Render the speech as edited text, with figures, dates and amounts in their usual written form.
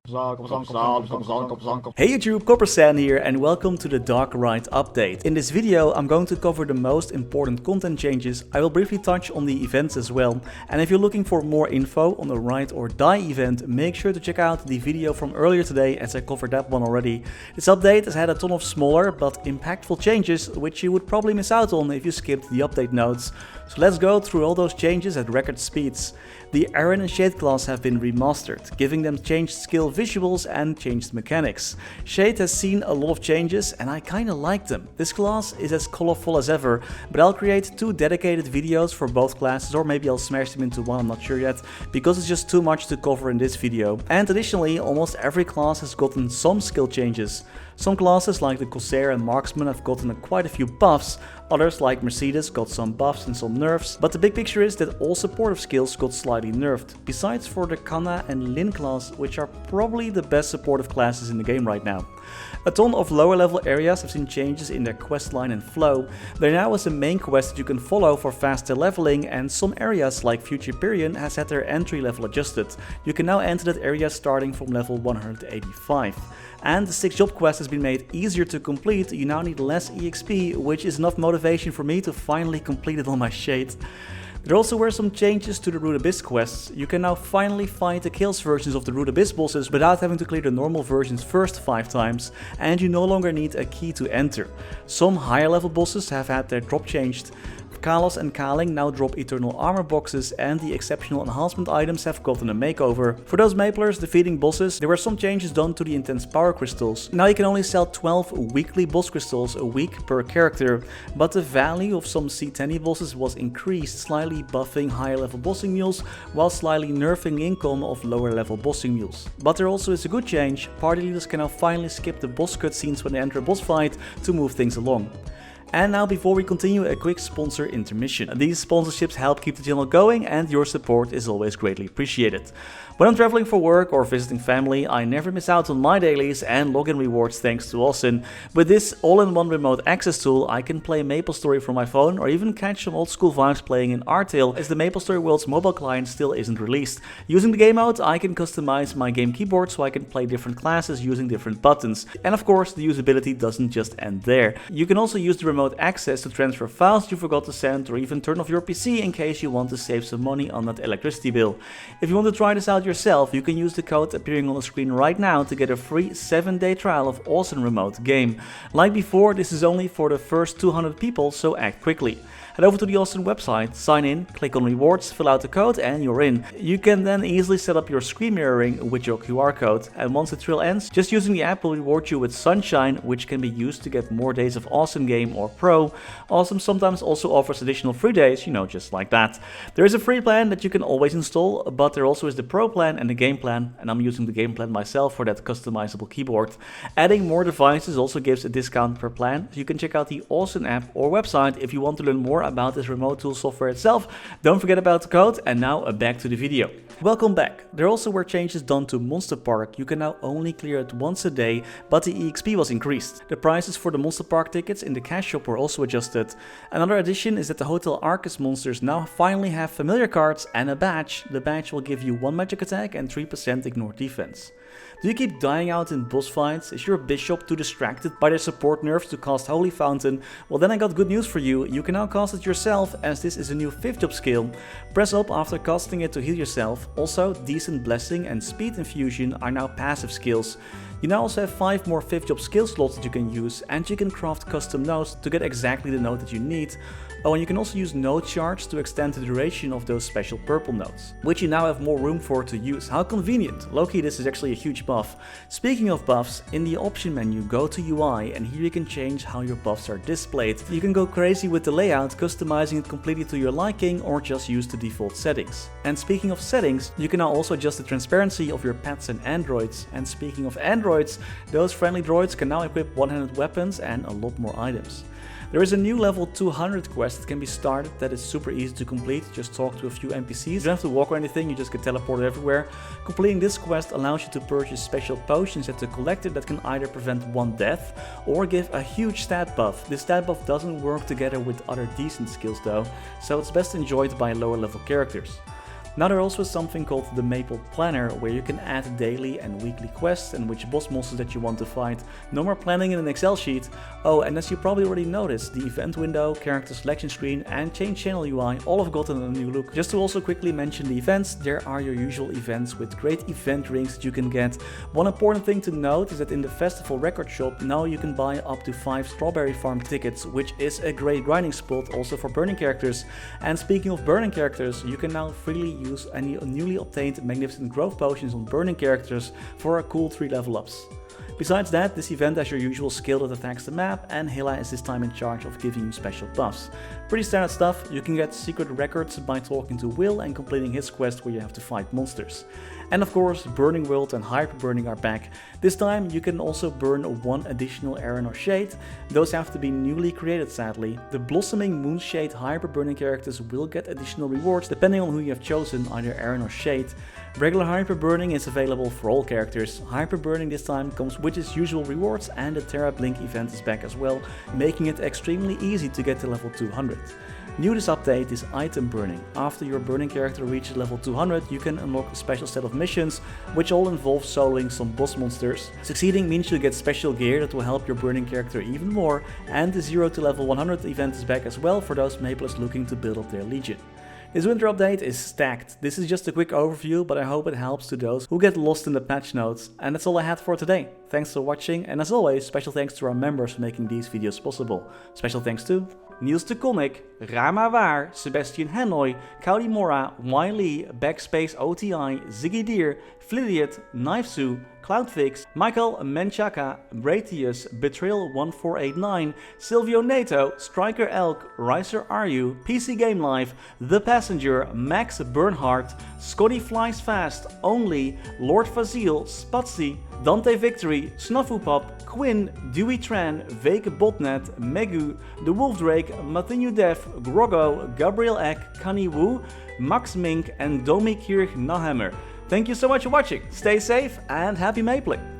Hey YouTube, Coppersan here and welcome to the Dark Ride update. In this video I'm going to cover the most important content changes. I will briefly touch on the events as well, and if you're looking for more info on the Ride or Die event, make sure to check out the video from earlier today as I covered that one already. This update has had a ton of smaller but impactful changes which you would probably miss out on if you skipped the update notes. So let's go through all those changes at record speeds. The Iron and Shade class have been remastered, giving them changed skill visuals and changed mechanics. Shade has seen a lot of changes and I kinda like them. This class is as colorful as ever, but I'll create two dedicated videos for both classes, or maybe I'll smash them into one, I'm not sure yet, because it's just too much to cover in this video. And additionally, almost every class has gotten some skill changes. Some classes like the Corsair and Marksman have gotten quite a few buffs, others like Mercedes got some buffs and some nerfs, but the big picture is that all supportive skills got slightly nerfed, besides for the Kanna and Lin class, which are probably the best supportive classes in the game right now. A ton of lower level areas have seen changes in their questline and flow. There now is a main quest that you can follow for faster leveling, and some areas like Futuriperion has had their entry level adjusted. You can now enter that area starting from level 185. And the 6th job quest has been made easier to complete. You now need less EXP, which is enough motivation for me to finally complete it on my Shade. There also were some changes to the Root Abyss quests. You can now finally fight the Chaos versions of the Root Abyss bosses without having to clear the normal versions first 5 times, and you no longer need a key to enter. Some higher level bosses have had their drop changed. Kalos and Kaling now drop eternal armor boxes, and the exceptional enhancement items have gotten a makeover. For those Maplers defeating bosses, there were some changes done to the intense power crystals. Now you can only sell 12 weekly boss crystals a week per character, but the value of some C10 bosses was increased, slightly buffing higher level bossing mules while slightly nerfing the income of lower level bossing mules. But there also is a good change: party leaders can now finally skip the boss cutscenes when they enter a boss fight to move things along. And now, before we continue, a quick sponsor intermission. These sponsorships help keep the channel going and your support is always greatly appreciated. When I'm traveling for work or visiting family, I never miss out on my dailies and login rewards thanks to Austin. With this all-in-one remote access tool, I can play MapleStory from my phone or even catch some old school vibes playing in Artail, as the MapleStory World's mobile client still isn't released. Using the game mode, I can customize my game keyboard so I can play different classes using different buttons. And of course, the usability doesn't just end there. You can also use the remote access to transfer files you forgot to send, or even turn off your PC in case you want to save some money on that electricity bill. If you want to try this out yourself, you can use the code appearing on the screen right now to get a free 7-day trial of Awesome Remote Game. Like before, this is only for the first 200 people, so act quickly. Head over to the Austin website, sign in, click on rewards, fill out the code and you're in. You can then easily set up your screen mirroring with your QR code, and once the trial ends, just using the app will reward you with Sunshine, which can be used to get more days of Awesome Game or Pro. Awesome sometimes also offers additional free days, just like that. There is a free plan that you can always install, but there also is the Pro plan and the Game plan, and I'm using the Game plan myself for that customizable keyboard. Adding more devices also gives a discount per plan, so you can check out the Awesome app or website if you want to learn more about this remote tool software itself. Don't forget about the code, and now back to the video. Welcome back. There also were changes done to Monster Park. You can now only clear it once a day, but the EXP was increased. The prices for the Monster Park tickets in the cash shop were also adjusted. Another addition is that the Hotel Arcus monsters now finally have familiar cards and a badge. The badge will give you 1 magic attack and 3% ignore defense. Do you keep dying out in boss fights? Is your bishop too distracted by their support nerfs to cast Holy Fountain? Well, then I got good news for you. You can now cast it yourself, as this is a new 5th job skill. Press up after casting it to heal yourself. Also, Decent Blessing and Speed Infusion are now passive skills. You now also have 5 more 5th job skill slots that you can use, and you can craft custom nodes to get exactly the node that you need. Oh, and you can also use node shards to extend the duration of those special purple nodes, which you now have more room for to use. How convenient! Low-key, this is actually a huge buff. Speaking of buffs, in the option menu go to UI, and here you can change how your buffs are displayed. You can go crazy with the layout, customizing it completely to your liking, or just use the default settings. And speaking of settings, you can now also adjust the transparency of your pets and androids. And speaking of androids, those friendly droids can now equip one-handed weapons and a lot more items. There is a new level 200 quest that can be started that is super easy to complete. Just talk to a few NPCs. You don't have to walk or anything, you just get teleported everywhere. Completing this quest allows you to purchase special potions at the collector that can either prevent 1 death or give a huge stat buff. This stat buff doesn't work together with other decent skills though, so it's best enjoyed by lower level characters. Now there also is something called the Maple Planner, where you can add daily and weekly quests and which boss monsters that you want to fight. No more planning in an Excel sheet. Oh, and as you probably already noticed, the event window, character selection screen and change channel UI all have gotten a new look. Just to also quickly mention the events, there are your usual events with great event rings that you can get. One important thing to note is that in the festival record shop now you can buy up to 5 strawberry farm tickets, which is a great grinding spot also for burning characters. And speaking of burning characters, you can now freely use any newly obtained magnificent growth potions on burning characters for a cool 3 level ups. Besides that, this event has your usual skill that attacks the map, and Hela is this time in charge of giving you special buffs. Pretty standard stuff. You can get secret records by talking to Will and completing his quest where you have to fight monsters. And of course, Burning World and Hyper Burning are back. This time you can also burn 1 additional Aaron or Shade. Those have to be newly created sadly. The Blossoming Moonshade Hyper Burning characters will get additional rewards depending on who you have chosen, either Aaron or Shade. Regular Hyper Burning is available for all characters. Hyper Burning this time comes with its usual rewards, and the Terra Blink event is back as well, making it extremely easy to get to level 200. New this update is item burning. After your burning character reaches level 200, you can unlock a special set of missions, which all involve soloing some boss monsters. Succeeding means you get special gear that will help your burning character even more, and the 0 to level 100 event is back as well for those Maplers looking to build up their legion. This winter update is stacked. This is just a quick overview, but I hope it helps to those who get lost in the patch notes. And that's all I had for today. Thanks for watching, and as always, special thanks to our members for making these videos possible. Special thanks to Niels de Coninck, Raar, Maar, Waar, Sebastian Hanøy, Caudimorda, Wiley, BackSpaceOTI, Ziggy, Flidiot, Knivesu, Cloudfix, Michael, Menchaca, Raythius, Betrayal1489, Sylvio, Neto, StrikerElk, Ryaiser, Aryu, PCGAMELIFE, The Passenger, maxBurnHeart, ScottyFlysFast, Only, Lordvasile, Spudsy, Dantevictory, SnafuPop, Quin, Tran, Botnet, Megu, The Wolf Drake, Matthew Dev, Groggo, GabrielEk, Knivesu, Max Mink and Kirch-nehammer. Thank you so much for watching, stay safe and happy mapling!